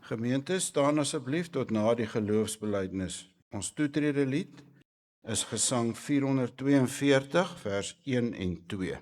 Gemeente, staan asseblief tot na die geloofsbelijdenis. Ons toetrede lied is Gesang 442, vers 1 en 2.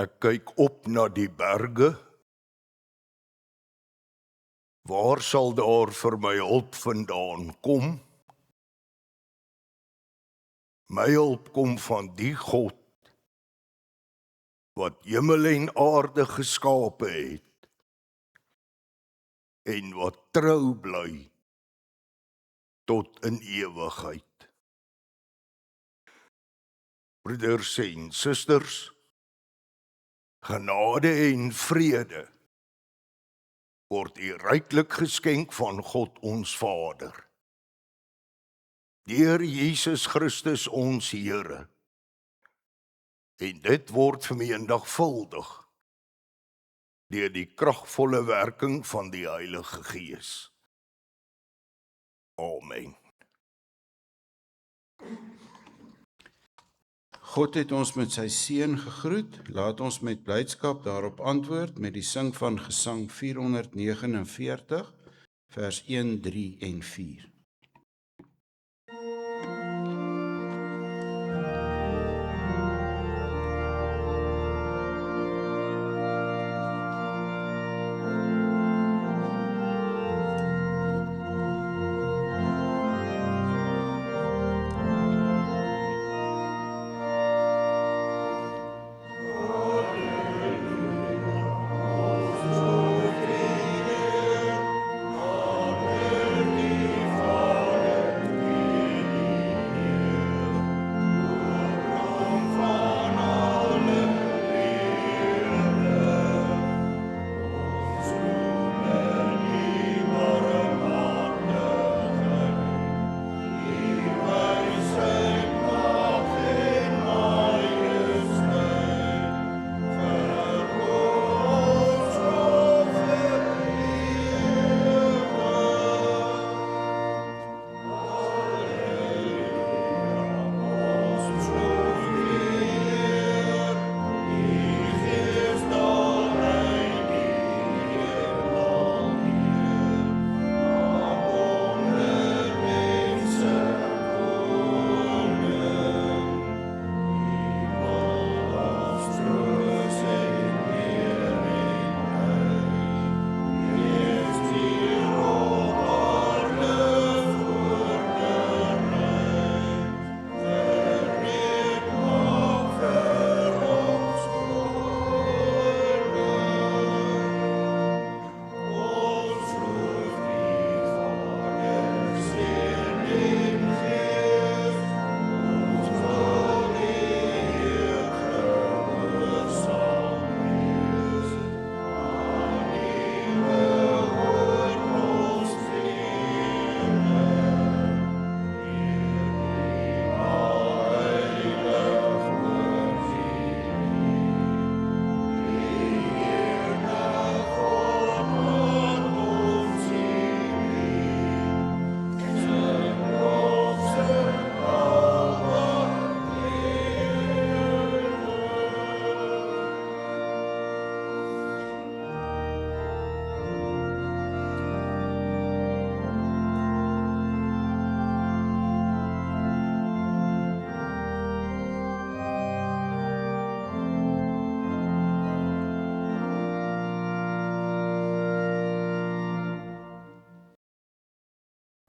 Ek kyk op na die berge. Waar sal daar vir my hulp vandaan kom? My hulp kom van die God wat hemel en aarde geskape het en wat trou bly tot in ewigheid. Broeders en susters, genade en vrede word u ryklik geskenk van God ons Vader, deur Jesus Christus ons Here, en dit word vermenigvuldig deur die kragvolle werking van die Heilige Gees. Amen. God het ons met sy seën gegroet. Laat ons met blydskap daarop antwoord met die sing van Gesang 449, vers 1, 3 en 4. Amen.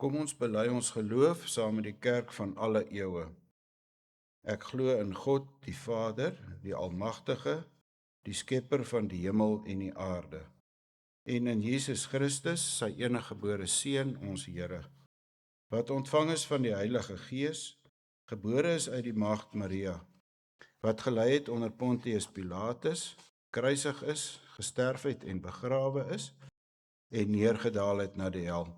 Kom ons bely ons geloof saam met die kerk van alle eeue. Ek glo in God, die Vader, die Almagtige, die skepper van die hemel en die aarde, en in Jesus Christus, sy eniggebore Seun, ons Here, wat ontvang is van die Heilige Gees, gebore is uit die Maagd Maria, wat gelei het onder Pontius Pilatus, gekruisig is, gesterf het en begrawe is, en neergedaal het na die hel,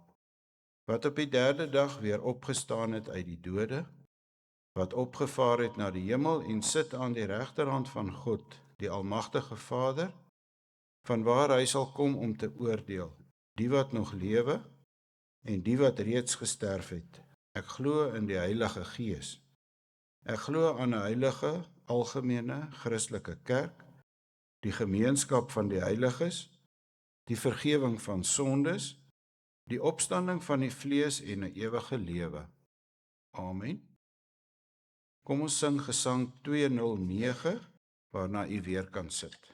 wat op die derde dag weer opgestaan het uit die dode, wat opgevaar het na die hemel en sit aan die regterhand van God, die Almagtige Vader, vanwaar hy sal kom om te oordeel, die wat nog lewe en die wat reeds gesterf het. Ek glo in die Heilige Gees. Ek glo aan 'n heilige, algemene, Christelike kerk, die gemeenskap van die heiliges, die vergifnis van sondes, die opstanding van die vlees en 'n ewige lewe. Amen. Kom ons sing gesang 209, waarna u weer kan sit.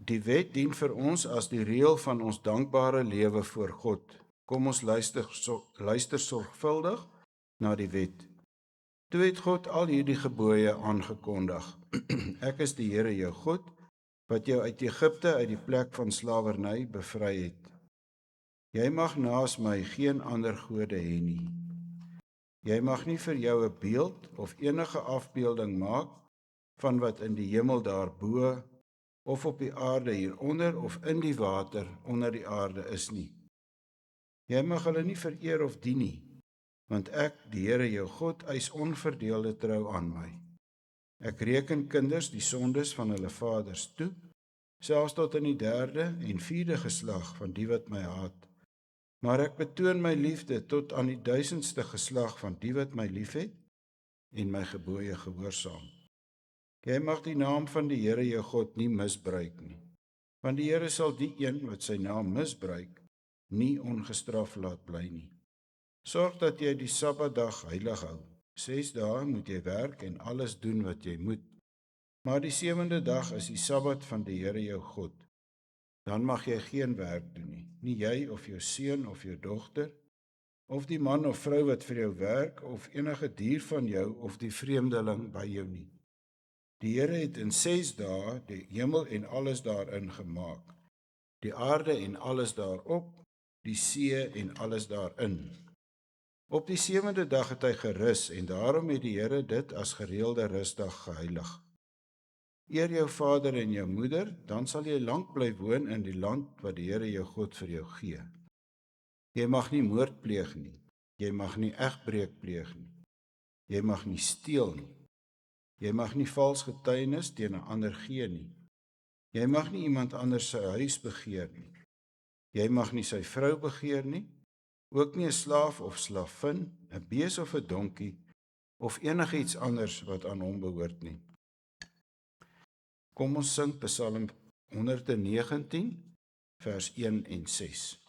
Die wet dien vir ons as die reël van ons dankbare lewe voor God. Kom ons luister sorgvuldig na die wet. Toe het God al hierdie gebooie aangekondig. Ek is die Here jou God, wat jou uit Egipte, uit die plek van slawerny bevry het. Jy mag naas my geen ander gode hê nie. Jy mag nie vir jou 'n beeld of enige afbeelding maak van wat in die hemel daarbo, of op die aarde hieronder, of in die water onder die aarde is nie. Jy mag hulle nie vereer of dien nie, want ek, die Here jou God, eis onverdeelde trou aan my. Ek reken kinders die sondes van hulle vaders toe, selfs tot in die 3de en 4de geslag van die wat my haat. Maar ek betoon my liefde tot aan die 1000ste geslag van die wat my liefhet en my gebooie gehoorsaam. Jy mag die naam van die Here jou God nie misbruik nie, want die Here sal die een wat sy naam misbruik, nie ongestraf laat bly nie. Sorg dat jy die Sabbatdag heilig hou. 6 dae moet jy werk en alles doen wat jy moet, maar die 7de dag is die Sabbat van die Here jou God. Dan mag jy geen werk doen nie jy of jou seun of jou dogter, of die man of vrou wat vir jou werk, of enige dier van jou of die vreemdeling by jou nie. Die Here het in 6 dae die hemel en alles daarin gemaak, die aarde en alles daarop, die see en alles daarin. Op die 7de dag het hy gerus en daarom het die Here dit as gereelde rusdag geheilig. Eer jou vader en jou moeder, dan sal jy lank bly woon in die land wat die Here jou God vir jou gee. Jy mag nie moord pleeg nie, jy mag nie egbreek pleeg nie, jy mag nie steel nie. Jy mag nie vals getuienis teen 'n ander gee nie. Jy mag nie iemand anders se huis begeer nie. Jy mag nie sy vrou begeer nie, ook nie 'n slaaf of slavin, 'n bees of 'n donkie, of enigiets anders wat aan hom behoort nie. Kom ons sing Psalm 119, vers 1 en 6.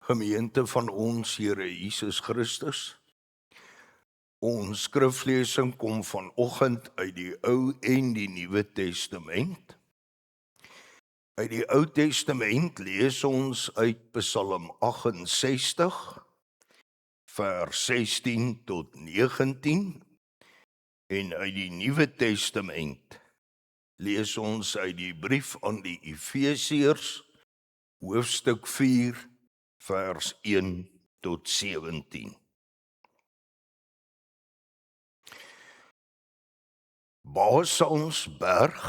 Gemeente van ons Here Jesus Christus. Ons skriflesing kom vanoggend uit die Ou en die Nuwe Testament. Uit die Ou Testament lees ons uit Psalm 68, vers 16 tot 19, en uit die Nuwe Testament lees ons uit die brief aan die Efesiërs, hoofstuk 4, vers 1 tot 17. Basonsberg,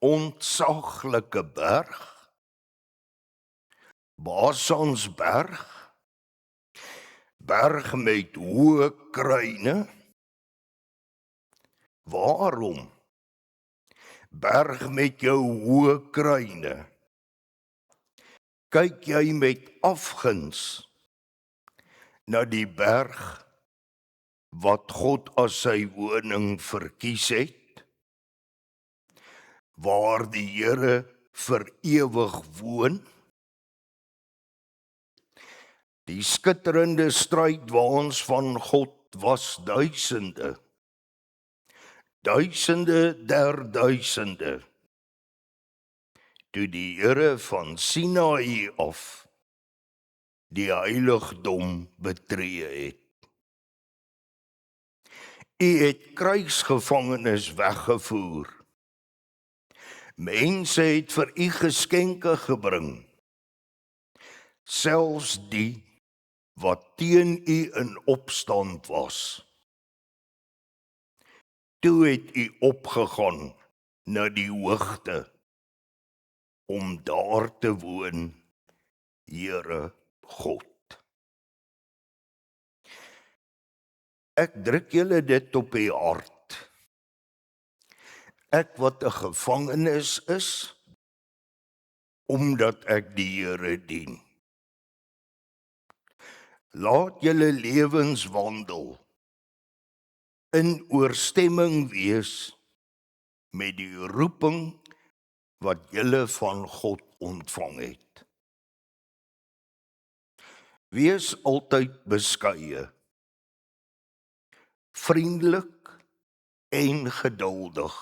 ontsaglike berg. Basonsberg, berg met hoë kruine. Waarom? Berg met jou hoë kruine. Kyk jy met afguns na die berg wat God as sy woning verkies het, waar die Here vir ewig woon? Die skitterende strydwaans van God was duisende, duisende der duisende, toe die Here van Sinaï af die heiligdom betree het. U het kruisgevangenes weggevoer. Mense het vir u geskenke gebring, selfs die wat teen u in opstand was. Toe het u opgegaan na die hoogte, om daar te woon, Here God. Ek druk julle dit op die hart. Ek wat 'n gevangenes is, omdat ek die Here dien. Laat julle lewenswandel in ooreenstemming wees met die roeping wat julle van God ontvang het. Wees altyd beskeie, vriendelik en geduldig,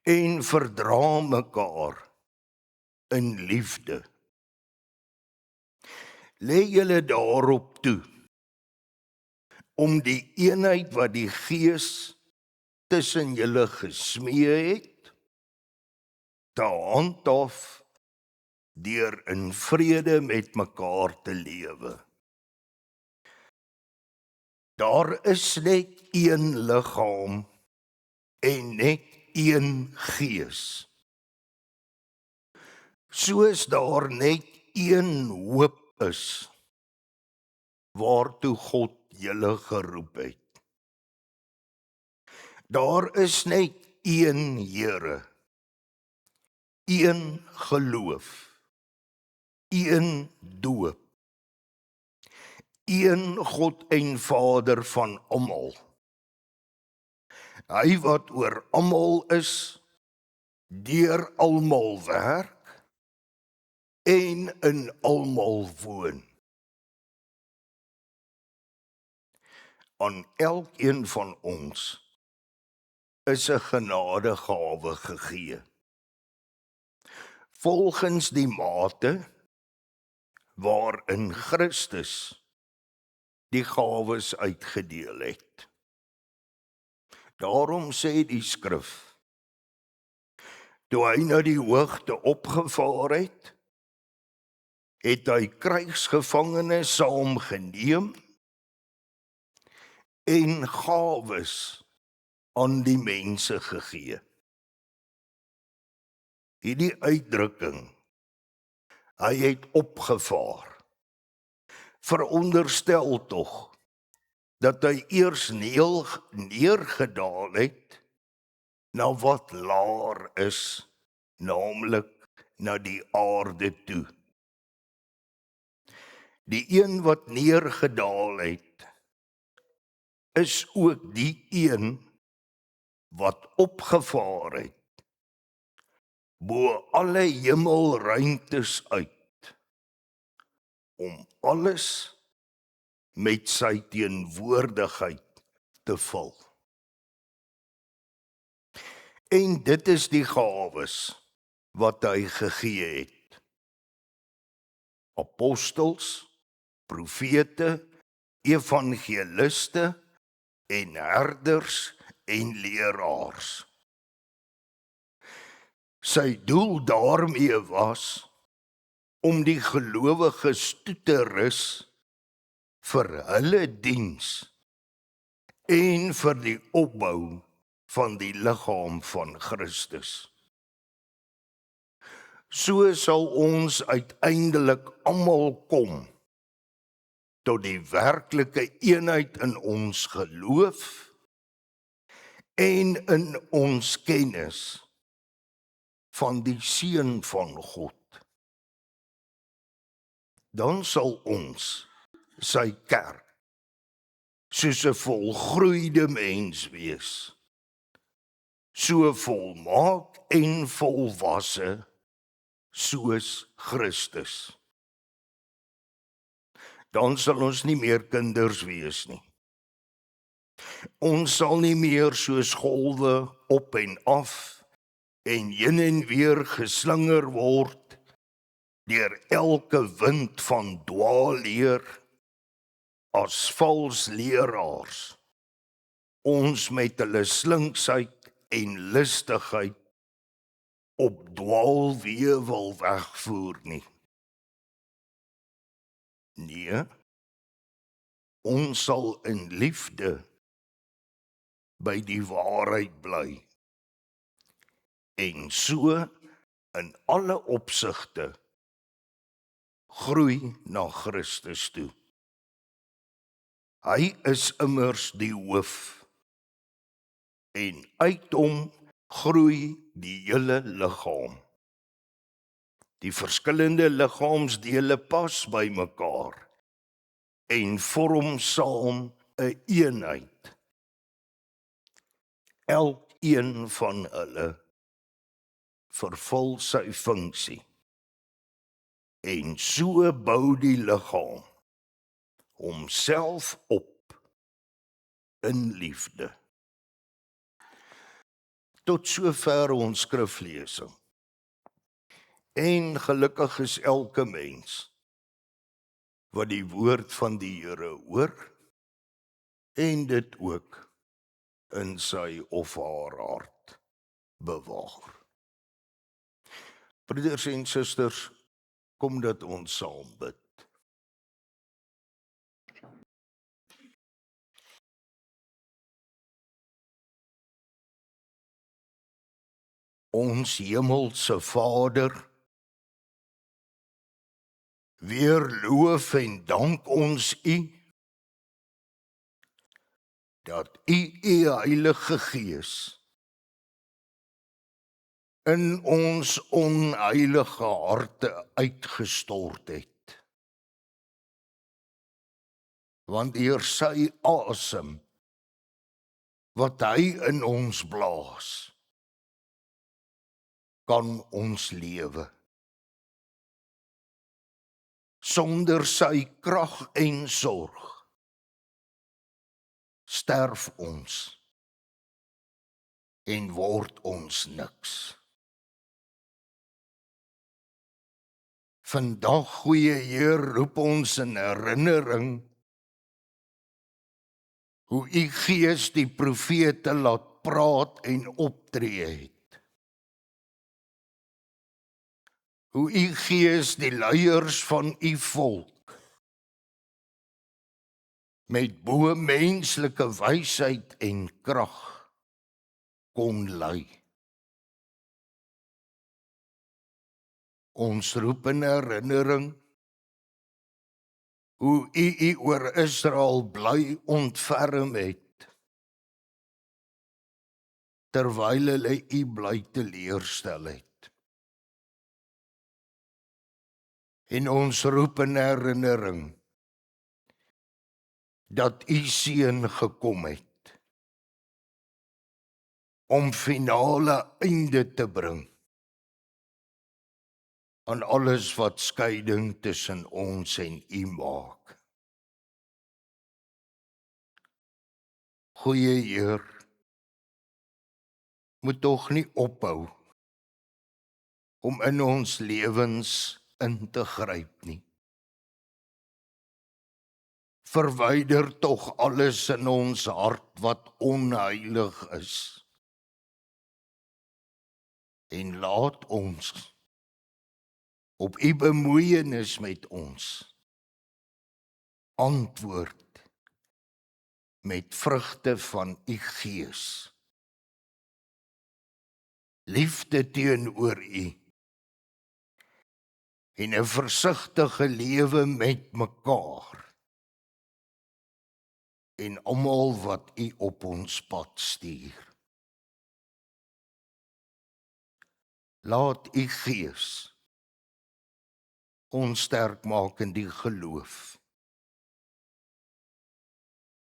en verdra mekaar in liefde. Lê julle daarop toe, om die eenheid wat die Gees tussen julle gesmee het, te handhaaf deur in vrede met mekaar te lewe. Daar is net een liggaam en net een Gees. Soos daar net een hoop is, waartoe God julle geroep het. Daar is net een Here, een geloof, een doop, een God en Vader van almal. Hy wat oor almal is, deur almal werk en in almal woon. Aan elkeen van ons is 'n genadegawe gegee, volgens die mate waarin Christus die gawes uitgedeel het. Daarom sê die skrif, toe hy na die hoogte opgevaar het, het hy krygsgevangenes saamgeneem en gawes aan die mense gegee. Hierdie uitdrukking, hy het opgevaar, veronderstel tog dat hy eers neergedaal het na wat laer is, naamlik na die aarde toe. Die een wat neergedaal het, is ook die een wat opgevaar het, bo alle hemelruimtes uit, om alles met sy teenwoordigheid te vul. En dit is die gawes wat hy gegee het. Apostels, profete, evangeliste en herders en leraars. Sy doel daarmee was om die gelowiges toe te rus vir hulle diens en vir die opbou van die liggaam van Christus. So sal ons uiteindelik almal kom tot die werklike eenheid in ons geloof en in ons kennis van die Seun van God. Dan sal ons, sy kerk, soos 'n volgroeide mens wees, so volmaak en volwasse soos Christus. Dan sal ons nie meer kinders wees nie. Ons sal nie meer soos golwe op en af en heen en weer geslinger word deur elke wind van dwaalleer as vals leraars ons met hulle slinksheid en listigheid op dwaalweë wil wegvoer nie. Nee, ons sal in liefde by die waarheid bly en so in alle opsigte groei na Christus toe. Hy is immers die hoof en uit hom groei die hele liggaam. Die verskillende liggaamsdele pas by mekaar en vorm saam 'n eenheid. Elkeen van hulle vervul sy funksie en so bou die liggaam homself op in liefde. Tot sover ons skriflesing. En gelukkig is elke mens wat die woord van die Here hoor en dit ook in sy of haar hart bewaar. Broeders en susters, kom dat ons saam bid. Ons hemelse Vader, weer loof en dank ons U, dat U Heilige Gees in ons onheilige harte uitgestort het. Want deur sy asem, wat hy in ons blaas, kan ons lewe. Sonder sy krag en sorg sterf ons en word ons niks. Vandag, goeie Heer, roep ons in herinnering hoe U Gees die profete laat praat en optree het. Hoe U Gees die leiers van U volk met bo-menslike wysheid en krag kon lei. Ons roep in herinnering hoe U oor Israel bly ontferm het, terwyl hulle U bly teleurstel het. En ons roep in herinnering dat U Seun gekom het om finale einde te bring aan alles wat skeiding tussen ons en U maak. Goeie Heer, moet tog nie ophou om in ons lewens in te gryp nie. Verwyder tog alles in ons hart wat onheilig is. En laat ons op U bemoeienis met ons antwoord met vrugte van U Gees. Liefde teenoor U en 'n versigtige lewe met mekaar en almal wat U op ons pad stuur. Laat U Gees ons sterk maak in die geloof.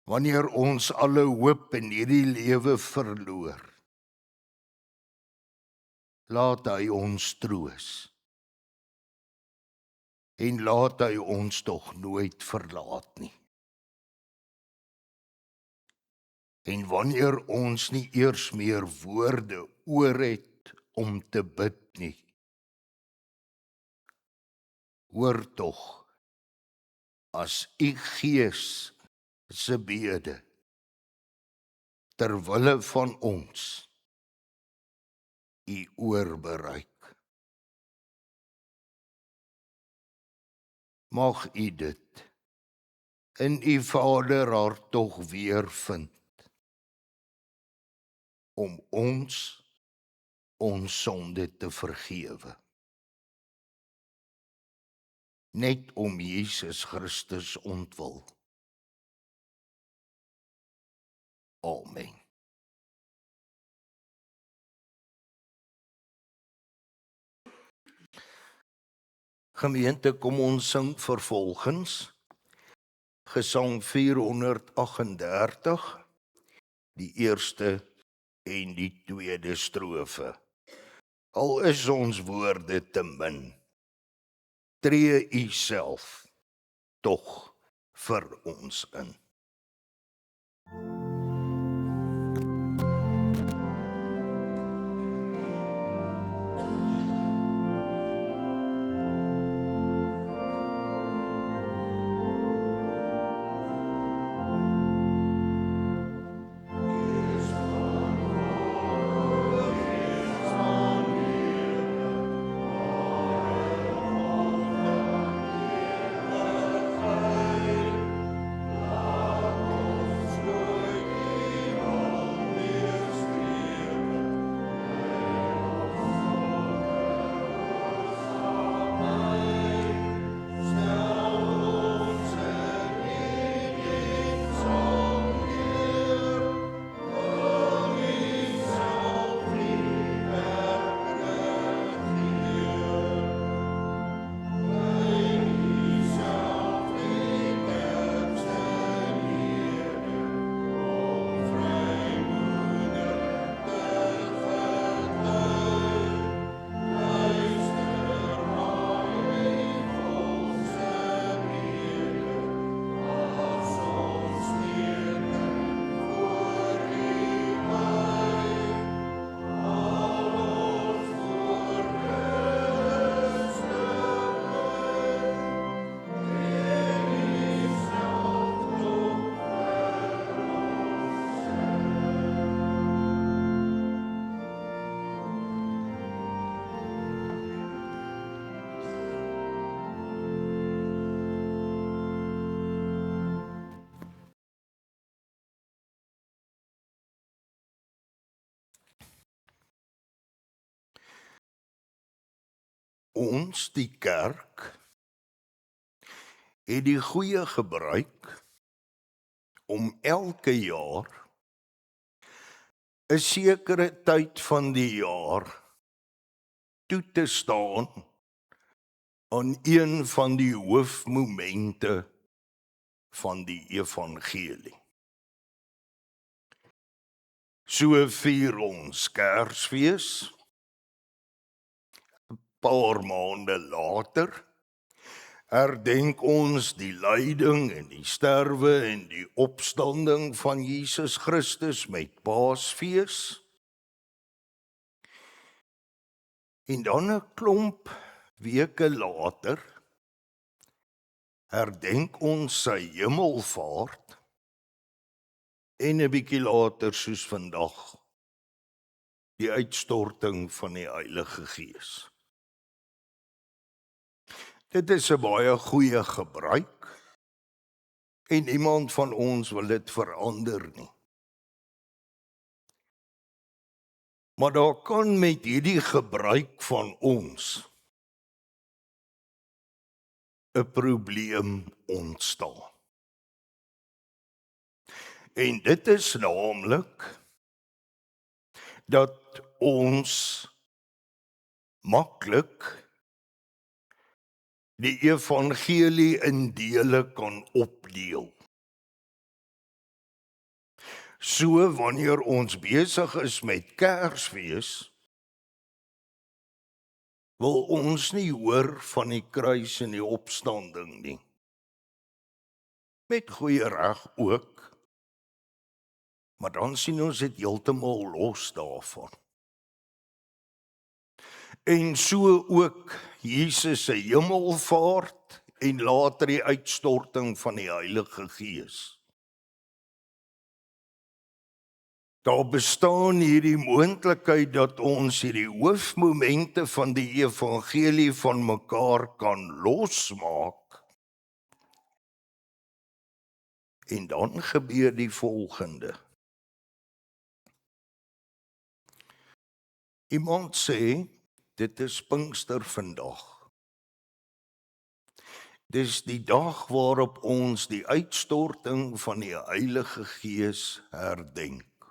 Wanneer ons alle hoop in hierdie lewe verloor, laat Hy ons troos en laat Hy ons tog nooit verlaat nie. En wanneer ons nie eers meer woorde oor het om te bid nie, hoor tog as U Gees se bede ter wille van ons U oor bereik. Mag U dit in U Vaderhart tog weer vind, om ons sonde te vergewe. Net om Jesus Christus ontwil. Amen. Gemeente, kom ons sing vervolgens Gesang 438, die eerste en die tweede strofe. Al is ons woorde te min, tree U self tog vir ons in. Ons, die kerk, het die goeie gebruik om elke jaar 'n sekere tyd van die jaar toe te staan aan een van die hoofmomente van die evangelie. So vier ons Kersfees, paar maande later herdenk ons die lyding en die sterwe en die opstanding van Jesus Christus met Paasfees. En dan 'n klomp weke later herdenk ons sy hemelvaart en 'n bietjie later soos vandag die uitstorting van die Heilige Gees. Dit is 'n baie goeie gebruik en niemand van ons wil dit verander nie. Maar daar kan met hierdie gebruik van ons 'n probleem ontstaan. En dit is naamlik dat ons maklik die evangelie in dele kan opdeel. So wanneer ons besig is met Kersfees, wil ons nie hoor van die kruis en die opstanding nie. Met goeie reg ook, maar dan sien ons dit heeltemal los daarvan. En so ook Jesus se hemelvaart en later die uitstorting van die Heilige Gees. Daar bestaan hierdie moontlikheid dat ons hierdie hoofmomente van die evangelie van mekaar kan losmaak. En dan gebeur die volgende. Iemand sê, dit is Pinkster vandag. Dis die dag waarop ons die uitstorting van die Heilige Gees herdenk.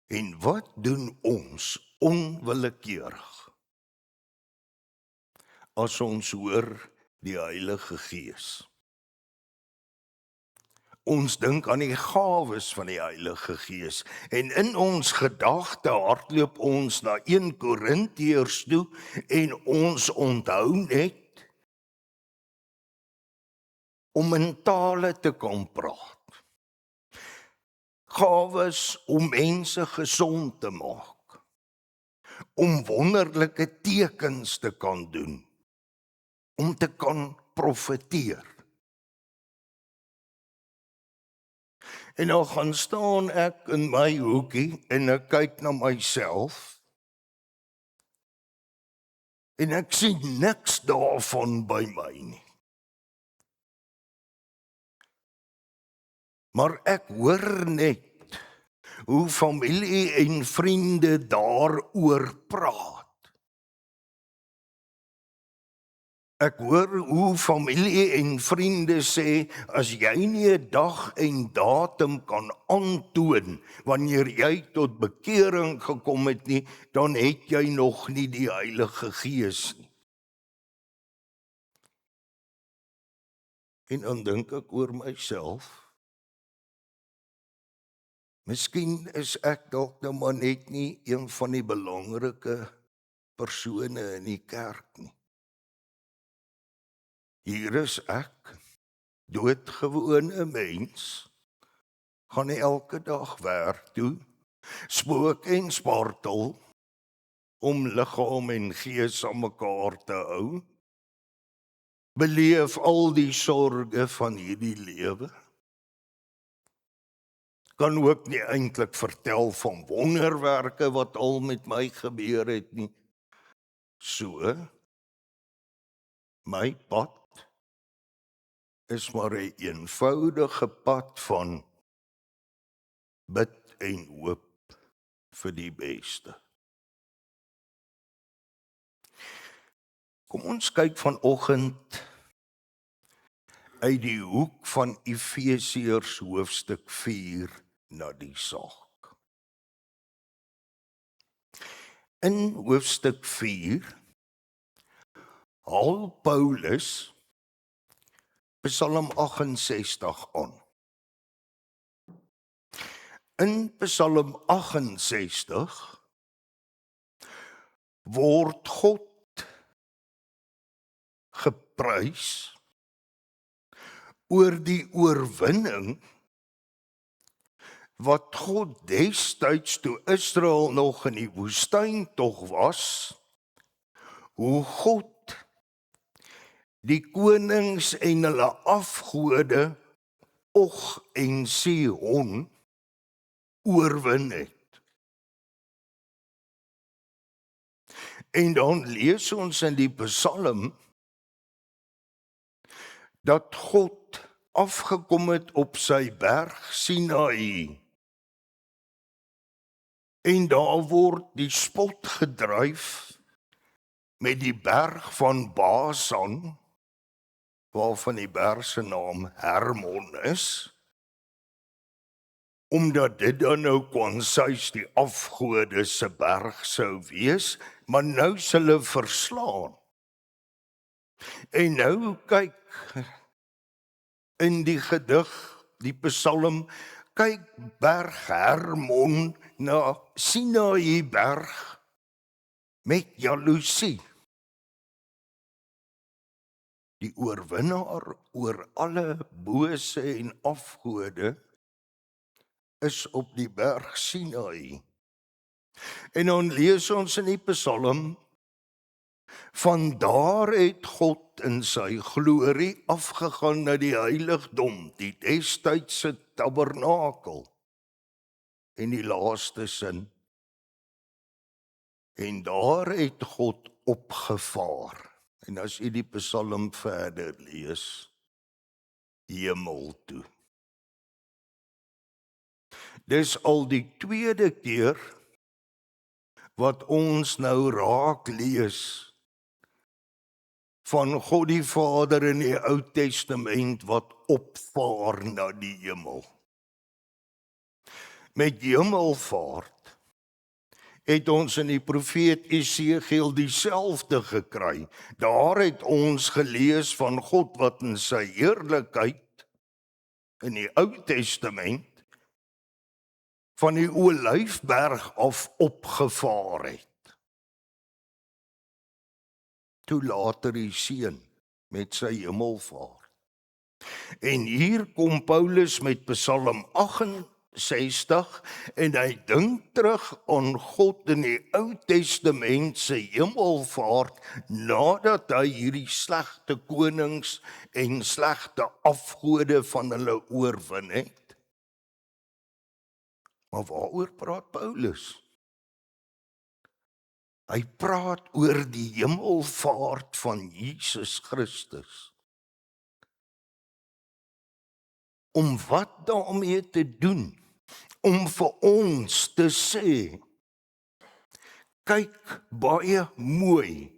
En wat doen ons onwillekeurig as ons hoor die Heilige Gees? Ons dink aan die gawes van die Heilige Gees en in ons gedagte hardloop ons na 1 Korintiërs toe en ons onthou net om in tale te kan praat. Gawes om mense gesond te maak, om wonderlike tekens te kan doen, om te kan profeteer. En dan gaan staan ek in my hoekie en ek kyk na myself en ek sien niks daarvan by my nie. Maar ek hoor net hoe familie en vriende daaroor praat. Ek hoor hoe familie en vriende sê, as jy nie 'n dag en datum kan aantoon wanneer jy tot bekering gekom het nie, dan het jy nog nie die Heilige Gees nie. En dan dink ek oor myself, miskien is ek dalk nou maar net nie een van die belangrike persone in die kerk nie. Hier is ek, doodgewone mens, gaan elke dag werk toe, spook en spartel, om liggaam en gees aan mekaar te hou, beleef al die sorge van hierdie lewe, kan ook nie eintlik vertel van wonderwerke wat al met my gebeur het nie. So, my pad is maar 'n eenvoudige pad van bid en hoop vir die beste. Kom ons kyk vanoggend uit die hoek van Efesiërs hoofstuk 4 na die saak. In hoofstuk 4 haal Paulus Psalm 68 aan. In Psalm 68 word God geprys oor die oorwinning wat God destyds toe Israel nog in die woestyn tog was, hoe God die konings en hulle afgode Og en Sihon oorwin het. En dan lees ons in die Psalm dat God afgekom het op sy berg Sinaï. En daar word die spot gedryf met die berg van Basan, waarvan die berg se naam Hermon is, omdat dit dan nou Kwansys die afgode se berg sou wees, maar nou is hulle verslaan. En nou kyk in die gedig, die Psalm, kyk berg Hermon na Sinaï berg met jaloesie. Die oorwinnaar oor alle bose en afgode is op die berg Sinaï. En dan lees ons in die Psalm, van daar het God in sy glorie afgegaan na die heiligdom, die destydse tabernakel, en die laaste sin. En daar het God opgevaar. En as jy die Psalm verder lees, hemel toe. Dis al die tweede keer wat ons nou raak lees van God die Vader in die Ou Testament wat opvaar na die hemel. Met hemelvaart het ons in die profeet Esegiel dieselfde gekry. Daar het ons gelees van God wat in sy heerlikheid in die Ou Testament van die Olyfberg af opgevaar het. Toe later die Seun met sy hemelvaart. En hier kom Paulus met Psalm 68 en hy dink terug aan God in die Ou Testament se hemelvaart nadat hy hierdie slegte konings en slegte afgode van hulle oorwin het. Maar waaroor praat Paulus? Hy praat oor die hemelvaart van Jesus Christus. Om wat daarmee te doen? Om vir ons te sê, kyk baie mooi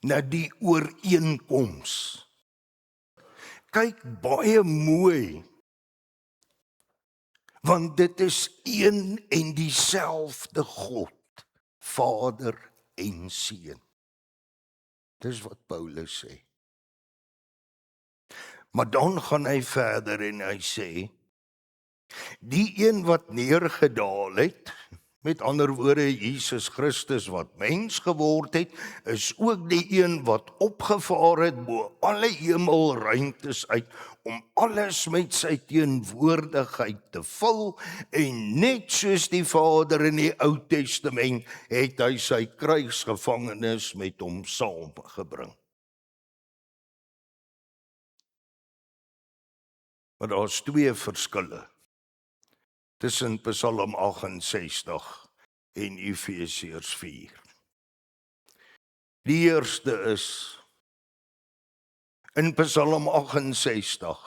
na die ooreenkoms. Kyk baie mooi, want dit is een en dieselfde God, Vader en Seun. Dis wat Paulus sê. Maar dan gaan hy verder en hy sê, die een wat neergedaal het, met ander woorde Jesus Christus wat mens geword het, is ook die een wat opgevaar het bo alle hemelruimtes uit, om alles met sy teenwoordigheid te vul, en net soos die Vader in die Ou Testament, het hy sy krygsgevangenes met hom saamgebring. Maar daar's twee verskille tussen Psalm 68 en Efesiërs 4. Die eerste is, in Psalm 68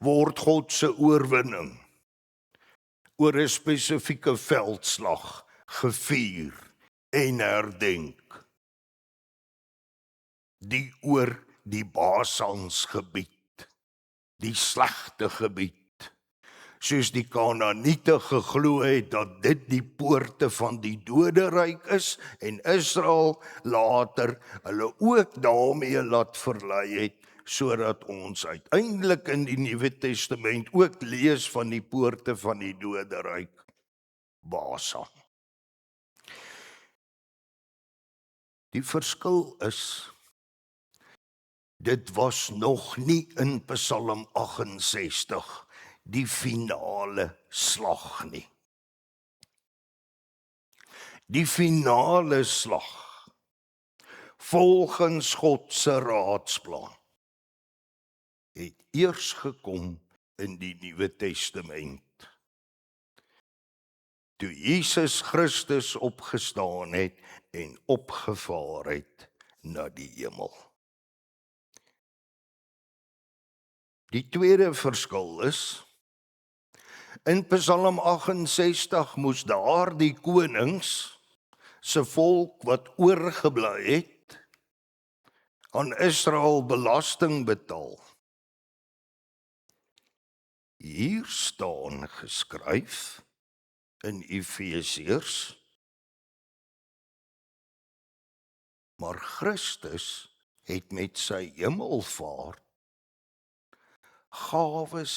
word God se oorwinning oor 'n spesifieke veldslag gevier en herdenk. Die oor die Basansgebied, die slegte gebied, soos die Kanaaniete geglo het dat dit die poorte van die doderyk is, en Israel later hulle ook daarmee laat verlei het, sodat ons uiteindelik in die Nuwe Testament ook lees van die poorte van die doderyk, Basan. Die verskil is, dit was nog nie in Psalm 68 die finale slag nie. Die finale slag, volgens God se raadsplan, het eers gekom in die Nuwe Testament. Toe Jesus Christus opgestaan het en opgevaar het na die hemel. Die tweede verskil is, in Psalm 68 moes daardie konings se volk wat oorgebly het, aan Israel belasting betaal. Hier staan geskryf in Efesiërs, maar Christus het met sy hemelvaart gawes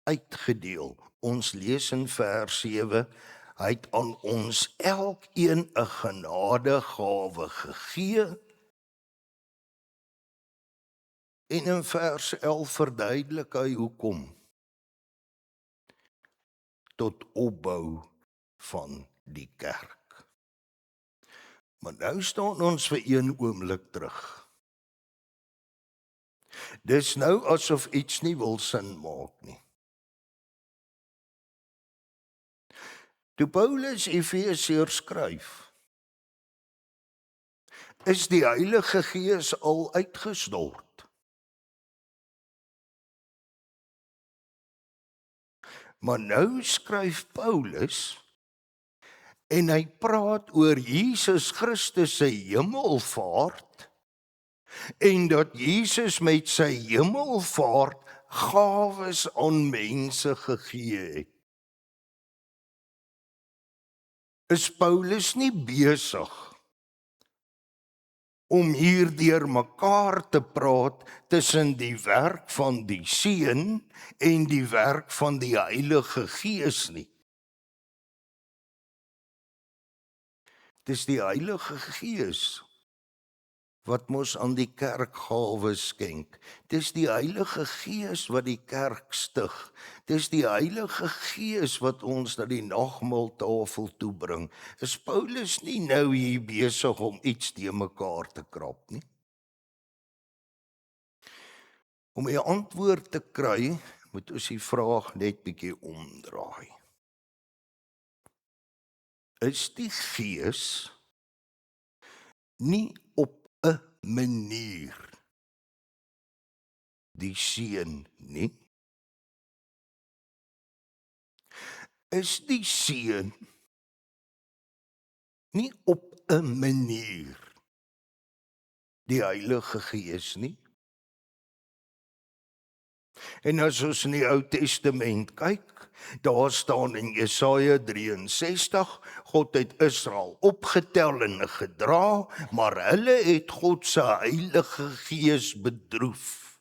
uitgedeel. Ons lees in vers 7, hy het aan ons elkeen 'n genadegawe gegee. En in vers 11 verduidelik hy hoekom. Tot opbou van die kerk. Maar nou staan ons vir een oomblik terug. Dis nou asof iets nie wil sin maak nie. Toe Paulus Efesiërs skryf, is die Heilige Gees al uitgestort. Maar nou skryf Paulus en hy praat oor Jesus Christus se hemelvaart en dat Jesus met sy hemelvaart gawes aan mense gegee het. Is Paulus nie besig om hier deur mekaar te praat tussen die werk van die Seun en die werk van die Heilige Gees nie? Dis die Heilige Gees wat mos aan die kerk gawes skenk. Dis die Heilige Gees wat die kerk stig. Dis die Heilige Gees wat ons na die nagmaaltafel toe bring. Is Paulus nie nou hier besig om iets te mekaar te krap nie? Om 'n antwoord te kry, moet ons die vraag net bietjie omdraai. Is die Gees nie op 'n manier die Seun nie? Is die Seun nie op 'n manier die Heilige Gees nie? En as ons in die Ou Testament kyk, daar staan in Jesaja 63, God het Israel opgetel en gedra, maar hulle het God se Heilige Gees bedroef.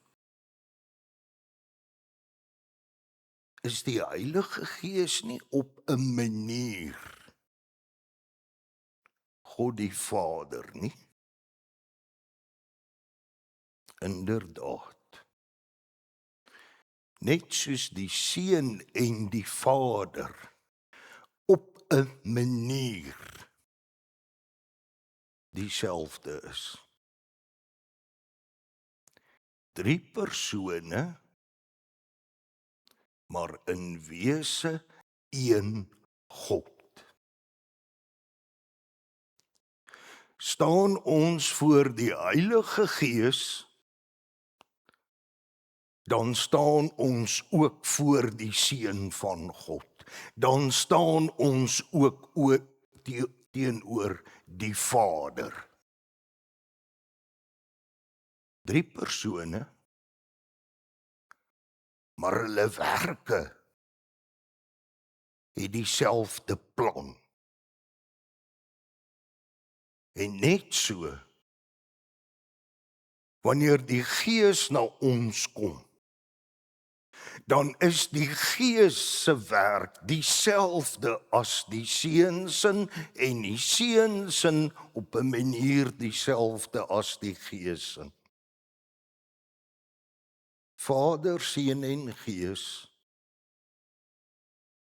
Is die Heilige Gees nie op 'n manier God die Vader nie? Inderdaad. Net soos die Seun en die Vader op 'n manier dieselfde is. 3 persone, maar in wese een God. Staan ons voor die Heilige Gees, dan staan ons ook voor die Seun van God. Dan staan ons ook teenoor die Vader. 3 persone, maar hulle werke het dieselfde plan. En net so, wanneer die Gees na ons kom, dan is die Gees se werk dieselfde as die Seun se en die Seun se op 'n manier dieselfde as die Gees se. Vader, Seun en Gees,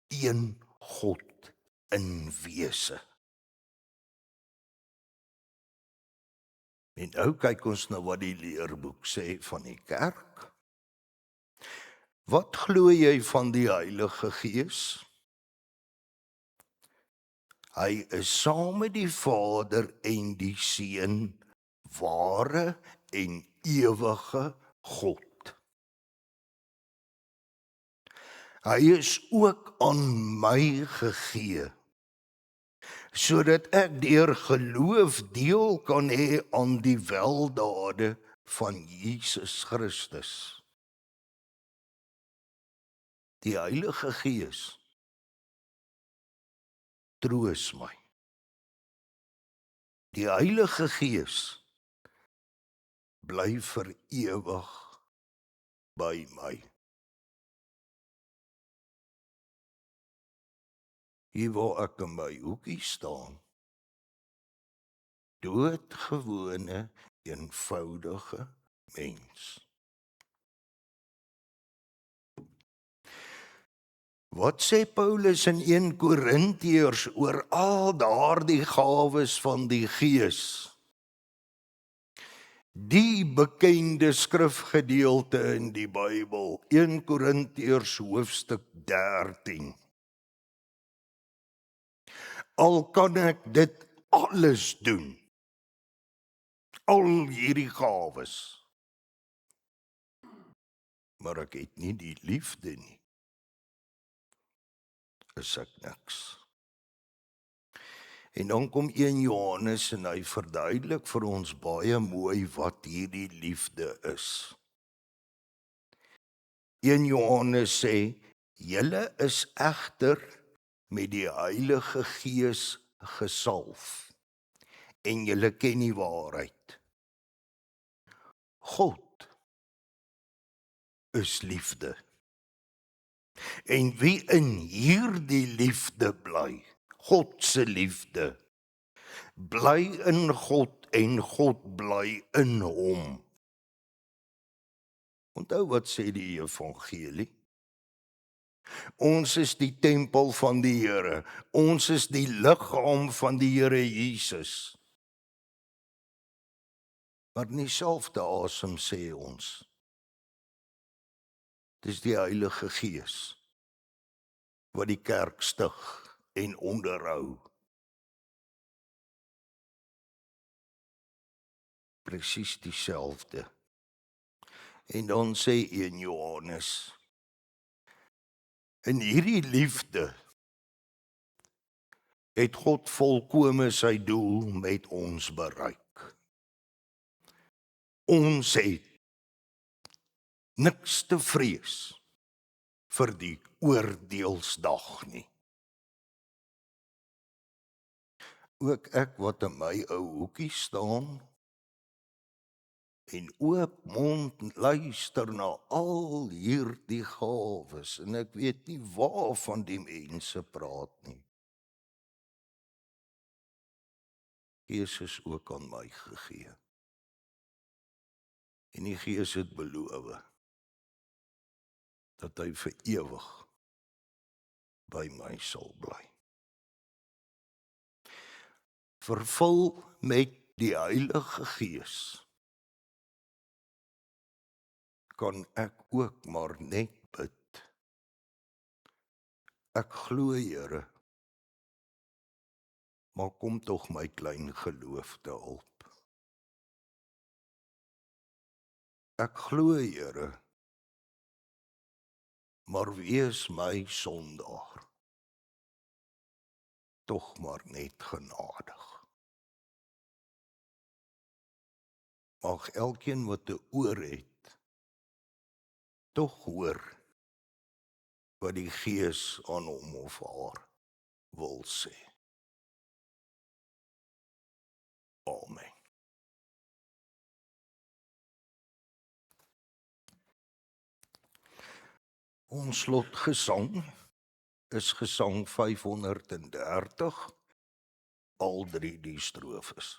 een God in wese. En nou kyk ons na wat die leerboek sê van die kerk. Wat glo jy van die Heilige Gees? Hy is saam met die Vader en die Seun ware en ewige God. Hy is ook aan my gegee, sodat ek deur geloof deel kan hê aan die weldade van Jesus Christus. Die Heilige Gees troos my. Die Heilige Gees bly vir ewig by my. Hier waar ek in my hoekie staan, doodgewone, eenvoudige mens. Wat sê Paulus in 1 Korintiërs oor al daardie gawes van die Gees? Die bekende skrifgedeelte in die Bybel, 1 Korintiërs hoofstuk 13. Al kan ek dit alles doen, al hierdie gawes, maar ek het nie die liefde nie, is ek niks. En dan kom 1 Johannes en hy verduidelik vir ons baie mooi wat hierdie liefde is. 1 Johannes sê, julle is egter met die Heilige Gees gesalf en julle ken die waarheid. God is liefde. En wie in hierdie liefde bly, God se liefde, bly in God en God bly in hom. Onthou wat sê die evangelie? Ons is die tempel van die Here. Ons is die liggaam van die Here Jesus. Maar in dieselfde asem sê ons, dis die Heilige Gees wat die kerk stig en onderhou. Presies dieselfde. En dan sê 1 Johannes, in hierdie liefde het God volkome sy doel met ons bereik. Ons het niks te vrees vir die oordeelsdag nie. Ook ek wat in my ou hoekie staan en oop mond luister na al hierdie gawes en ek weet nie waarvan die mense praat nie. Gees is ook aan my gegee. En die Gees het beloof dat hy vir ewig by my sal bly. Vervul met die Heilige Gees kan ek ook maar net bid. Ek glo, Here, maar kom tog my klein geloof te hulp. Ek glo, Here, maar wees my sondaar tog maar net genadig. Mag elkeen wat 'n oor het, tog hoor wat die Gees aan hom of haar wil sê. Amen. Ons slotgesang is gesang 530, al 3 die strofes.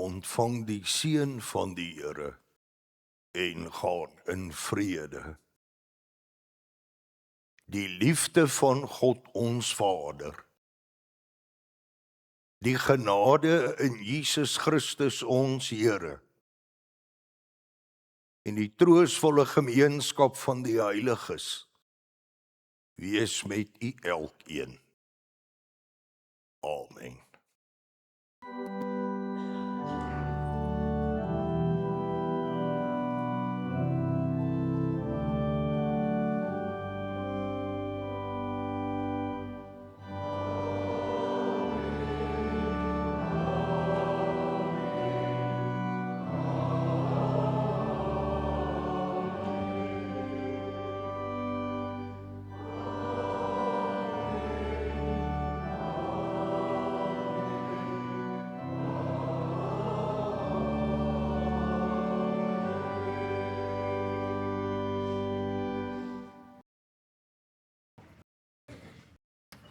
Ontvang die seën van die Here en gaan in vrede. Die liefde van God ons Vader, die genade in Jesus Christus ons Here en die troostvolle gemeenskap van die heiliges wees met u elkeen. Amen.